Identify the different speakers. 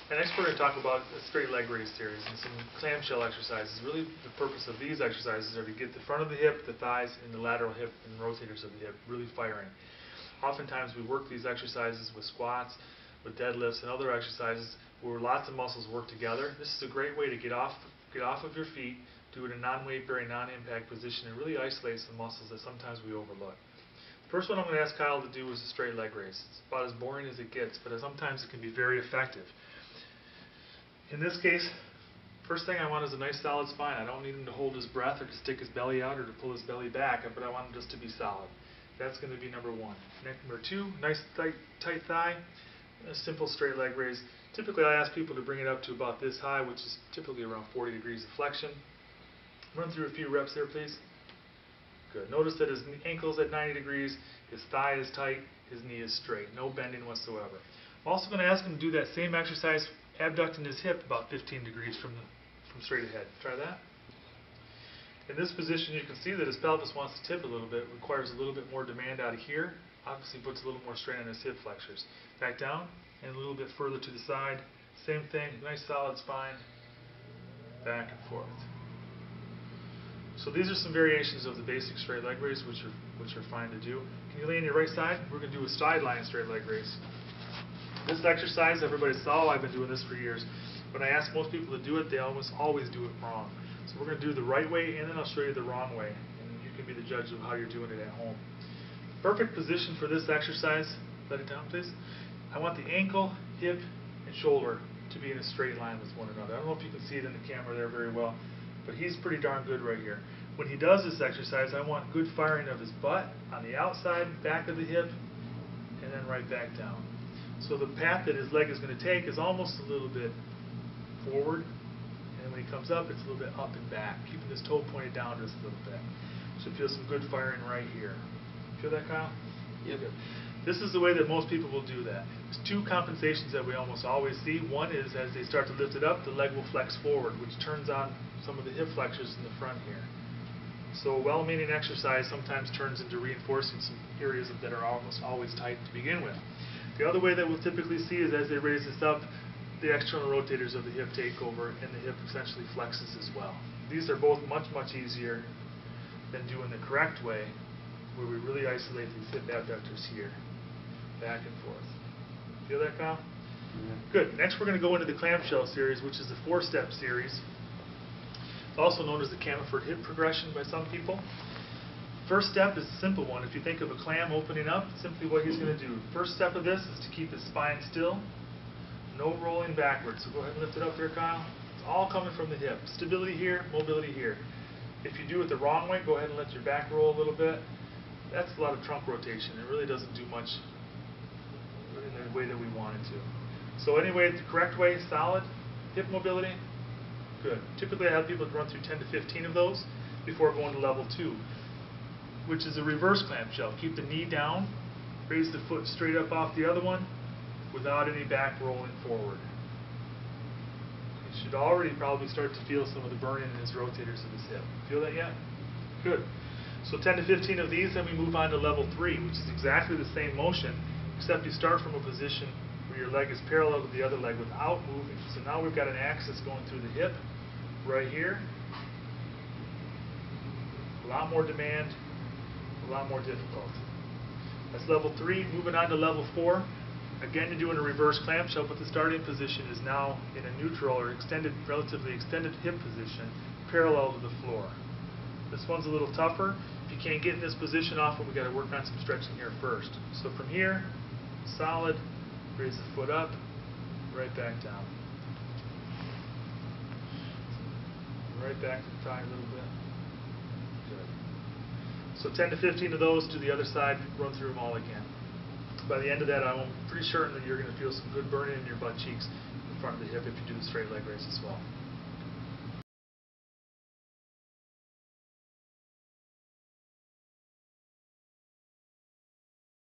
Speaker 1: And next we're going to talk about a straight leg raise series and some clamshell exercises. Really the purpose of these exercises are to get the front of the hip, the thighs, and the lateral hip and rotators of the hip really firing. Oftentimes we work these exercises with squats, with deadlifts, and other exercises where lots of muscles work together. This is a great way to get off of your feet, do it in a non-weight bearing, non-impact position, and really isolate some muscles that sometimes we overlook. The first one I'm going to ask Kyle to do is a straight leg raise. It's about as boring as it gets, but sometimes it can be very effective. In this case, first thing I want is a nice solid spine. I don't need him to hold his breath or to stick his belly out or to pull his belly back, but I want him just to be solid. That's going to be number one. Number two, nice tight thigh, a simple straight leg raise. Typically I ask people to bring it up to about this high, which is typically around 40 degrees of flexion. Run through a few reps there, please. Good. Notice that his ankle's at 90 degrees, his thigh is tight, his knee is straight, no bending whatsoever. I'm also going to ask him to do that same exercise abducting his hip about 15 degrees from straight ahead. Try that. In this position you can see that his pelvis wants to tip a little bit, requires a little bit more demand out of here, obviously puts a little more strain on his hip flexors. Back down and a little bit further to the side. Same thing, nice solid spine, back and forth. So these are some variations of the basic straight leg raise which are fine to do. Can you lay on your right side? We're going to do a sideline straight leg raise. This exercise, everybody saw, I've been doing this for years. When I ask most people to do it, they almost always do it wrong. So we're going to do the right way, and then I'll show you the wrong way. And you can be the judge of how you're doing it at home. Perfect position for this exercise, let it down please. I want the ankle, hip, and shoulder to be in a straight line with one another. I don't know if you can see it in the camera there very well, but he's pretty darn good right here. When he does this exercise, I want good firing of his butt on the outside, back of the hip, and then right back down. So the path that his leg is going to take is almost a little bit forward, and when he comes up, it's a little bit up and back, keeping his toe pointed down just a little bit. Should feel some good firing right here. Feel that, Kyle?
Speaker 2: Yep.
Speaker 1: Good. This is the way that most people will do that. There's two compensations that we almost always see. One is as they start to lift it up, the leg will flex forward, which turns on some of the hip flexors in the front here. So a well-meaning exercise sometimes turns into reinforcing some areas that are almost always tight to begin with. The other way that we'll typically see is as they raise this up, the external rotators of the hip take over and the hip essentially flexes as well. These are both much easier than doing the correct way, where we really isolate these hip abductors here, back and forth. Feel that, Kyle?
Speaker 2: Yeah.
Speaker 1: Good. Next we're going to go into the clamshell series, which is the 4-step series. It's also known as the Camford hip progression by some people. First step is a simple one. If you think of a clam opening up, simply what he's going to do. First step of this is to keep his spine still, no rolling backwards. So go ahead and lift it up there, Kyle. It's all coming from the hip. Stability here, mobility here. If you do it the wrong way, go ahead and let your back roll a little bit. That's a lot of trunk rotation. It really doesn't do much in the way that we want it to. So anyway, the correct way, solid, hip mobility, good. Typically I have people run through 10 to 15 of those before going to level 2. Which is a reverse clamshell. Keep the knee down, raise the foot straight up off the other one without any back rolling forward. You should already probably start to feel some of the burning in his rotators of his hip. Feel that yet? Good. So 10 to 15 of these, then we move on to level 3, which is exactly the same motion, except you start from a position where your leg is parallel to the other leg without moving. So now we've got an axis going through the hip right here. A lot more demand. A lot more difficult. That's level 3. Moving on to level 4. Again, you're doing a reverse clamshell, but the starting position is now in a neutral or relatively extended hip position, parallel to the floor. This one's a little tougher. If you can't get in this position often, we've got to work on some stretching here first. So from here, solid, raise the foot up, right back down. Right back to the thigh a little bit. Good. So 10 to 15 of those to the other side, run through them all again. By the end of that, I'm pretty certain that you're going to feel some good burning in your butt cheeks in front of the hip if you do the straight leg raise as well.